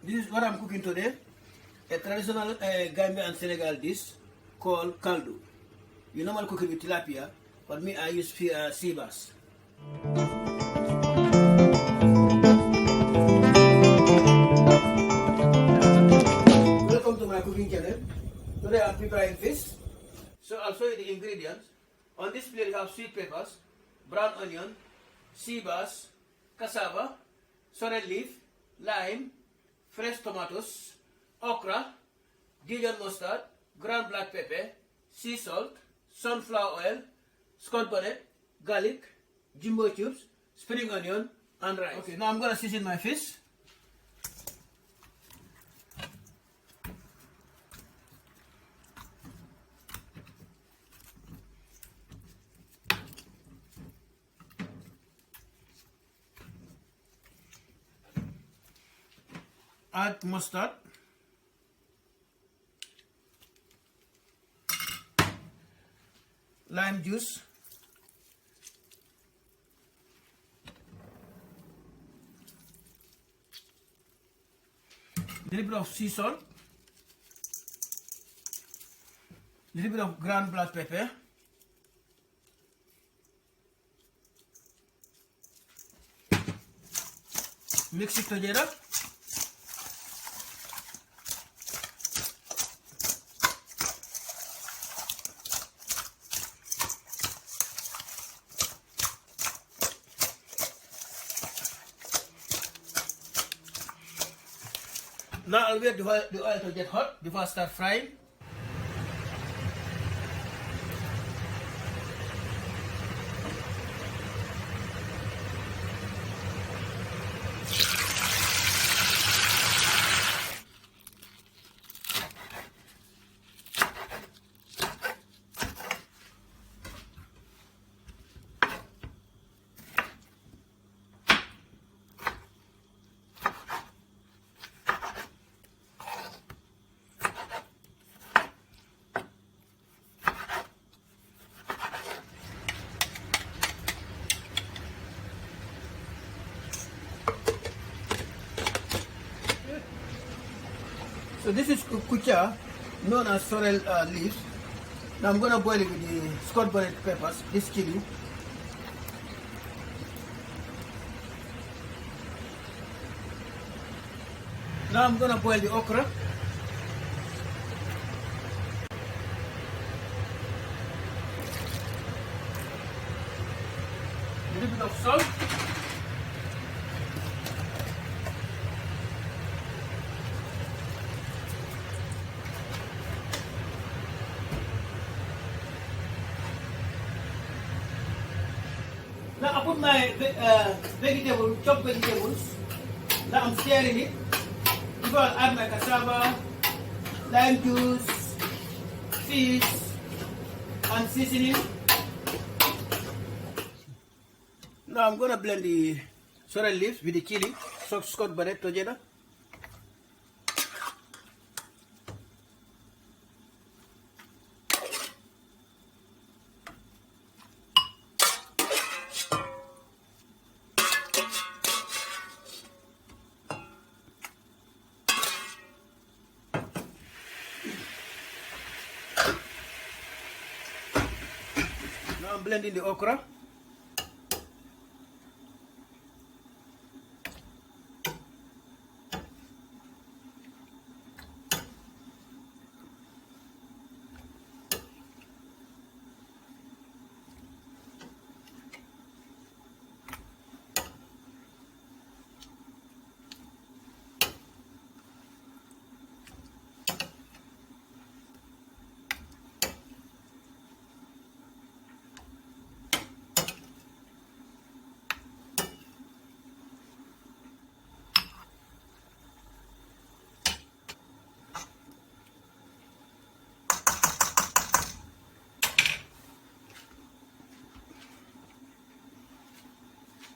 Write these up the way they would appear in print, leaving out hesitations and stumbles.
This is what I'm cooking today. A traditional Gambia and Senegal dish called caldou. You normally cook it with tilapia, but me I use sea bass. Welcome to my cooking channel. Today I'm preparing fish. So I'll show you the ingredients. On this plate we have sweet peppers, brown onion, sea bass, cassava, sorrel leaf, lime, fresh tomatoes, okra, dijon mustard, ground black pepper, sea salt, sunflower oil, Scotch bonnet, garlic, jumbo cubes, spring onion, and rice. Okay, now I'm going to season my fish. Add mustard, lime juice, little bit of sea salt, little bit of ground black pepper, mix it together. Now I'll wait the oil to get hot before I start frying. So this is kucha, known as sorrel leaves. Now I'm going to boil it with the Scotch bonnet peppers, this chili. Now I'm going to boil the okra. A little bit of salt. Now I put my chopped vegetables. Now I'm stirring it. Before I add my cassava, lime juice, fish, and seasoning. Now I'm gonna blend the sorrel leaves with the chili, Scotch bonnet together. Now I'm blending the okra.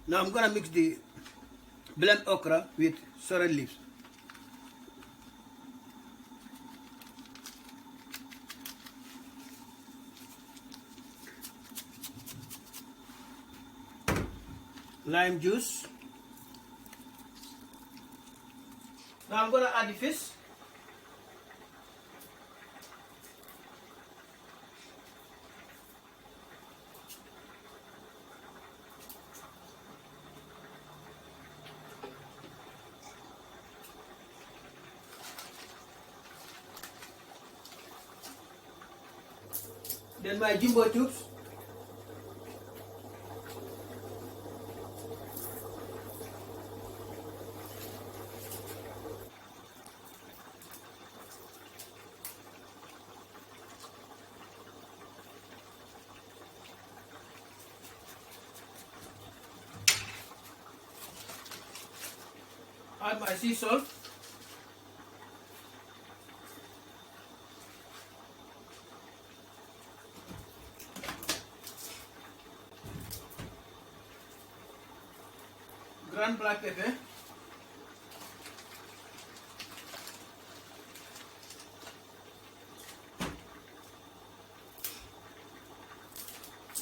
Now I'm gonna mix the blend okra with sorrel leaves. Lime juice, Now I'm gonna add the fish. Then my jumbo tubes. Add my sea salt. Ground black pepper.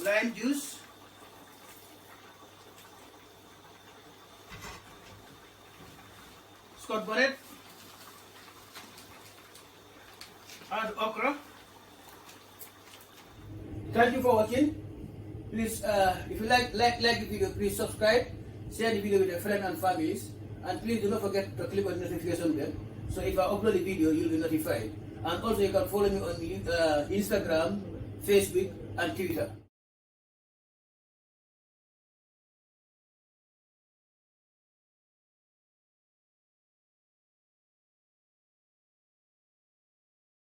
Lime juice. Scotch bonnet. Add okra. Thank you for watching. Please, if you like the video, please subscribe, share the video with your friends and families, and please do not forget to click on the notification bell. So if I upload a video, you'll be notified. And also you can follow me on Instagram, Facebook, and Twitter.